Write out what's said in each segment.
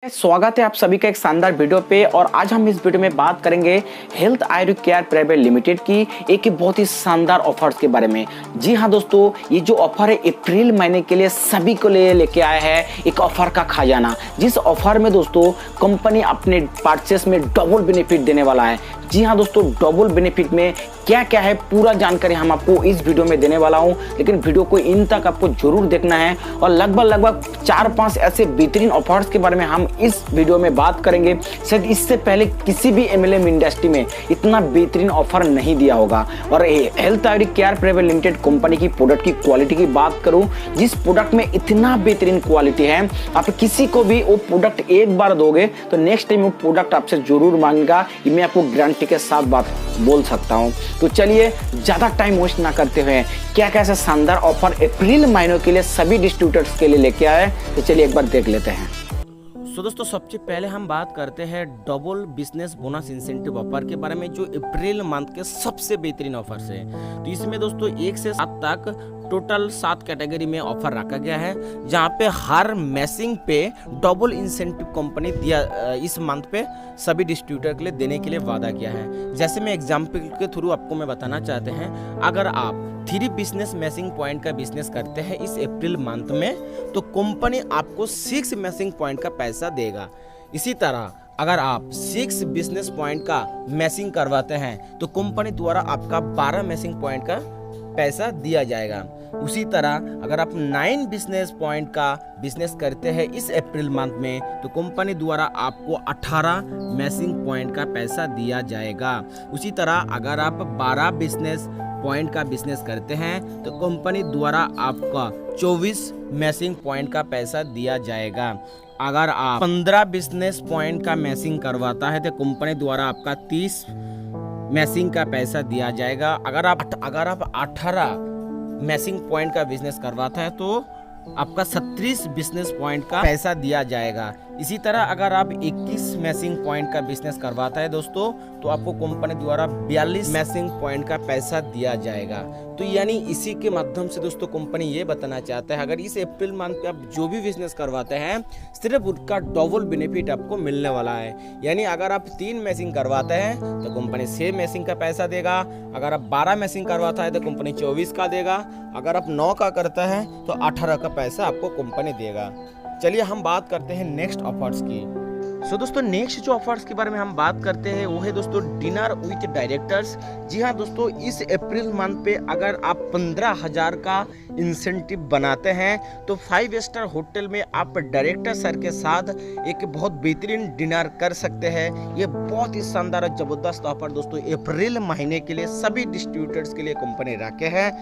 स्वागत है आप सभी का एक शानदार वीडियो पे। और आज हम इस वीडियो में बात करेंगे health Ayurveda care private limited की एक बहुत ही शानदार ऑफर्स के बारे में। जी हाँ दोस्तों, ये जो ऑफर है अप्रैल महीने के लिए सभी को लेके आया है एक ऑफर का खजाना। जिस ऑफर में दोस्तों कंपनी अपने परचेस में डबल बेनिफिट देने वाला है। जी हाँ दोस्तों, डबल बेनिफिट में क्या क्या है पूरा जानकारी हम आपको इस वीडियो में देने वाला हूं, लेकिन वीडियो को इन तक आपको जरूर देखना है। और लगभग 4-5 ऐसे बेहतरीन ऑफर्स के बारे में हम इस वीडियो में बात करेंगे। शायद इससे पहले किसी भी एमएलएम इंडस्ट्री में इतना बेहतरीन ऑफर नहीं दिया होगा। और health Ayurveda care private limited company की प्रोडक्ट की क्वालिटी की बात करूं, जिस प्रोडक्ट में इतना बेहतरीन क्वालिटी है, आप किसी को भी वो प्रोडक्ट एक बार दोगे तो नेक्स्ट टाइम वो प्रोडक्ट आपसे जरूर मांगेगा। ये मैं आपको गारंटी के साथ बात बोल सकता हूं। तो चलिए ज्यादा टाइम वेस्ट ना करते हुए क्या क्या ऐसा शानदार ऑफर अप्रैल महीनों के लिए सभी डिस्ट्रीब्यूटर्स के लिए लेके आए, तो चलिए एक बार देख लेते हैं। तो दोस्तों सबसे पहले हम बात करते हैं double business bonus incentive offer के बारे में, जो अप्रैल मंथ के सबसे बेहतरीन ऑफर है। तो इसमें दोस्तों 1 से 7 तक टोटल 7 कैटेगरी में ऑफर रखा गया है, जहां पे हर मैसिंग पे डबल इंसेंटिव कंपनी दिया इस मंथ पे सभी डिस्ट्रीब्यूटर के लिए देने के लिए वादा किया है। जैसे मैं एग्जाम्पल के थ्रू आपको मैं बताना चाहते हैं, अगर आप 3 बिजनेस मैसिंग पॉइंट का बिजनेस करते हैं इस अप्रैल मंथ में, तो कंपनी आपको 6 मैसिंग पॉइंट का पैसा देगा। इसी तरह अगर आप 6 बिजनेस पॉइंट का मैसिंग करवाते हैं तो कंपनी द्वारा आपका 12 मैसिंग पॉइंट का पैसा दिया जाएगा। उसी तरह अगर आप 9 बिजनेस पॉइंट का बिजनेस करते हैं इस अप्रैल मंथ में, तो कंपनी द्वारा आपको 18 मैसिंग पॉइंट का पैसा दिया जाएगा। उसी तरह अगर आप 12 बिजनेस पॉइंट का बिजनेस करते हैं तो कंपनी द्वारा आपका 24 मैसिंग पॉइंट का पैसा दिया जाएगा। अगर आप 15 बिजनेस पॉइंट का मैसिंग करवाता है तो कंपनी द्वारा आपका 30 मैसिंग का पैसा दिया जाएगा। अगर आप 18 मैसिंग पॉइंट का बिजनेस करवाता है तो आपका 36 बिजनेस पॉइंट का पैसा दिया जाएगा। इसी तरह अगर आप 21 मैसिंग पॉइंट का बिजनेस करवाता है दोस्तों, तो आपको कंपनी द्वारा 42 मैसिंग पॉइंट का पैसा दिया जाएगा। तो यानी इसी के माध्यम से दोस्तों कंपनी ये बताना चाहता है, अगर इस अप्रैल मंथ पे आप जो भी बिजनेस करवाते हैं सिर्फ उसका डबल बेनिफिट आपको मिलने वाला है। यानी अगर आप 3 मैसिंग करवाते हैं तो कंपनी 6 मैसिंग का पैसा देगा। अगर आप 12 मैसिंग करवाता है तो कंपनी 24 का देगा। अगर आप 9 का करता है तो 18 का पैसा आपको कंपनी देगा। चलिए हम बात करते हैं नेक्स्ट ऑफर्स की। दोस्तों नेक्स्ट जो ऑफर्स के बारे में हम बात करते हैं वो है दोस्तों डिनर विथ डायरेक्टर्स। जी हाँ दोस्तों, इस अप्रैल मंथ पे अगर आप 15,000 का इंसेंटिव बनाते हैं तो 5 स्टार होटल में आप डायरेक्टर सर के साथ एक बहुत बेहतरीन डिनर कर सकते हैं। ये बहुत ही शानदार और जबरदस्त ऑफर दोस्तों अप्रैल महीने के लिए सभी डिस्ट्रीब्यूटर्स के लिए कंपनी रखे हैं।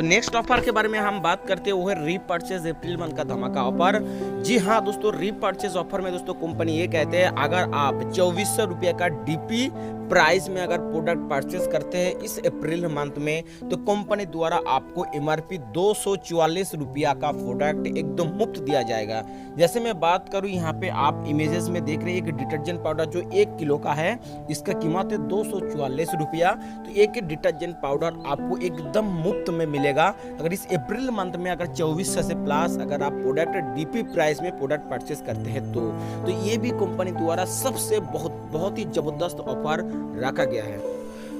नेक्स्ट ऑफर के बारे में हम बात करते हैं वो है रीपर्चेज अप्रैल मंथ का धमाका ऑफर। जी हाँ दोस्तों, रीपर्चेज ऑफर में दोस्तों कंपनी ये कहते हैं, अगर आप 2400 रुपये का डीपी प्राइस में अगर प्रोडक्ट परचेज करते हैं इस अप्रैल मंथ में, तो कंपनी द्वारा आपको एमआरपी 244 रुपया का प्रोडक्ट एकदम मुफ्त दिया जाएगा। जैसे मैं बात करूं, यहाँ पे आप इमेजेस में देख रहे हैं एक डिटर्जेंट पाउडर जो 1 किलो का है, इसका कीमत है 244 रुपया। तो एक डिटर्जेंट पाउडर आपको एकदम मुफ्त में मिलेगा अगर इस अप्रैल मंथ में अगर 2400 से प्लस अगर आप प्रोडक्ट डीपी प्राइस में प्रोडक्ट परचेस करते हैं तो ये भी कंपनी द्वारा सबसे बहुत ही जबरदस्त ऑफर रखा गया है।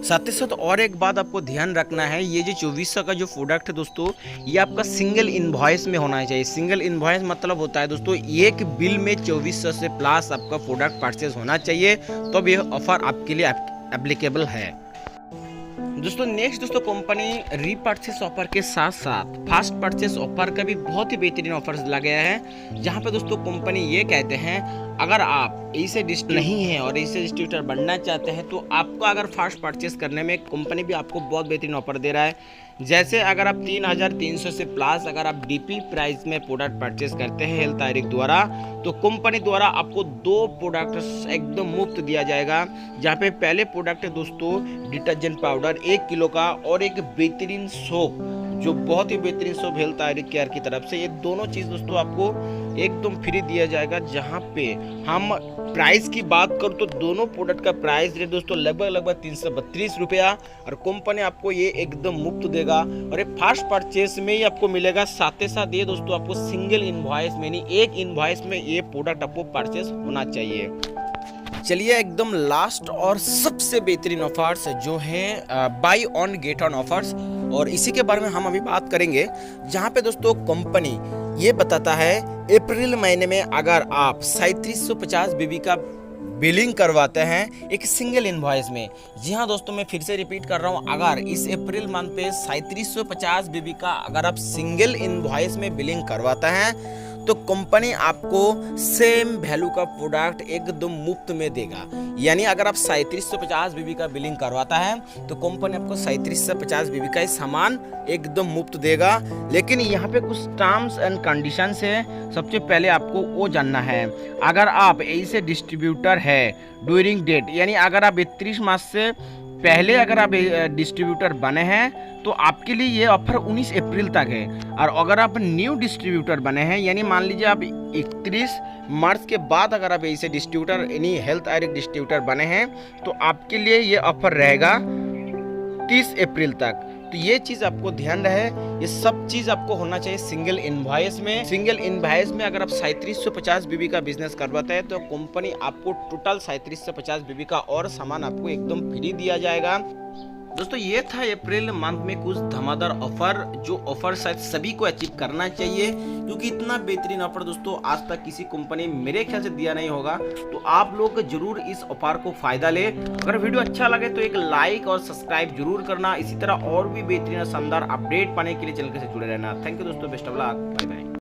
साथ ही साथ और एक बात आपको ध्यान रखना है, ये जो 2400 का जो प्रोडक्ट है दोस्तों, ये आपका सिंगल इनवॉइस में होना चाहिए। सिंगल इनवॉइस मतलब होता है दोस्तों एक बिल में 2400 से प्लस आपका प्रोडक्ट परचेज होना चाहिए, तो ये ऑफर आपके लिए एप्लीकेबल है। दोस्तों नेक्स्ट दोस्तों कंपनी रीपर्चेस ऑफर के साथ साथ फास्ट परचेस ऑफर का भी बहुत ही बेहतरीन ऑफर्स दिया गया है, जहां पे दोस्तों कंपनी ये कहते हैं, अगर आप ऐसे नहीं हैं और ऐसे डिस्ट्रीब्यूटर बनना चाहते हैं तो आपको अगर फास्ट परचेस करने में कंपनी भी आपको बहुत बेहतरीन ऑफर दे रहा है। जैसे अगर आप 3300 से प्लस अगर आप डीपी प्राइस में प्रोडक्ट परचेस करते हैं हेल्थ आयुर्वेद द्वारा, तो कंपनी द्वारा आपको 2 प्रोडक्ट एकदम मुफ्त दिया जाएगा। जहाँ पे पहले प्रोडक्ट है दोस्तों डिटर्जेंट पाउडर 1 किलो का और एक बेहतरीन सोप, जो बहुत ही बेहतरीन सोप हेल्थ आयुर्वेद केयर की तरफ से। ये दोनों चीज़ दोस्तों आपको एकदम फ्री दिया जाएगा। जहाँ पे हम प्राइस की बात करूँ तो दोनों प्रोडक्ट का प्राइस रेट दोस्तों लगभग 332 रुपया, और कंपनी आपको ये एकदम मुफ्त देगा। और ये फर्स्ट परचेस में ही आपको मिलेगा। साथ ही साथ ये दोस्तों आपको सिंगल इनवॉइस में, यानी एक इनवॉइस में ये प्रोडक्ट आपको परचेस होना चाहिए। चलिए एकदम लास्ट और सबसे बेहतरीन ऑफर्स जो है buy one get one offers, और इसी के बारे में हम अभी बात करेंगे। जहाँ पे दोस्तों कंपनी ये बताता है अप्रैल महीने में अगर आप 3750 बीबी का बिलिंग करवाते हैं एक सिंगल इनवॉइस में। जी हाँ दोस्तों, मैं फिर से रिपीट कर रहा हूँ, अगर इस अप्रैल मंथ पे 3750 बीबी का अगर आप सिंगल इनवॉइस में बिलिंग करवाते हैं तो कंपनी आपको सेम वैल्यू का प्रोडक्ट एकदम मुफ्त में देगा। यानी अगर आप 3750 बीबी का बिलिंग करवाता है तो कंपनी आपको 3750 बीबी का ही सामान एकदम मुफ्त देगा। लेकिन यहाँ पे कुछ टर्म्स एंड कंडीशंस है। सबसे पहले आपको वो जानना है, अगर आप ऐसे डिस्ट्रीब्यूटर है ड्यूरिंग डेट, यानी अगर आप 31 मार्च से पहले अगर आप डिस्ट्रीब्यूटर बने हैं तो आपके लिए ये ऑफर 19 अप्रैल तक है। और अगर आप न्यू डिस्ट्रीब्यूटर बने हैं, यानी मान लीजिए आप 31 मार्च के बाद अगर आप ऐसे डिस्ट्रीब्यूटर यानी हेल्थ आयुर्वेदिक डिस्ट्रीब्यूटर बने हैं तो आपके लिए ये ऑफर रहेगा 30 अप्रैल तक। तो ये चीज़ आपको ध्यान रहे, ये सब चीज़ आपको होना चाहिए सिंगल इनवॉइस में। सिंगल इनवॉइस में अगर आप 3750 बीबी का बिजनेस करवाते हैं तो कंपनी आपको टोटल 3750 बीबी का और सामान आपको एकदम फ्री दिया जाएगा। दोस्तों ये था अप्रैल मंथ में कुछ धमाकेदार ऑफर, जो ऑफर शायद सभी को अचीव करना चाहिए, क्योंकि इतना बेहतरीन ऑफर दोस्तों आज तक किसी कंपनी मेरे ख्याल से दिया नहीं होगा। तो आप लोग जरूर इस ऑफर को फायदा ले। अगर वीडियो अच्छा लगे तो एक लाइक और सब्सक्राइब जरूर करना। इसी तरह और भी बेहतरीन शानदार अपडेट पाने के लिए चैनल से जुड़े रहना। थैंक यू दोस्तों, best of luck, bye bye.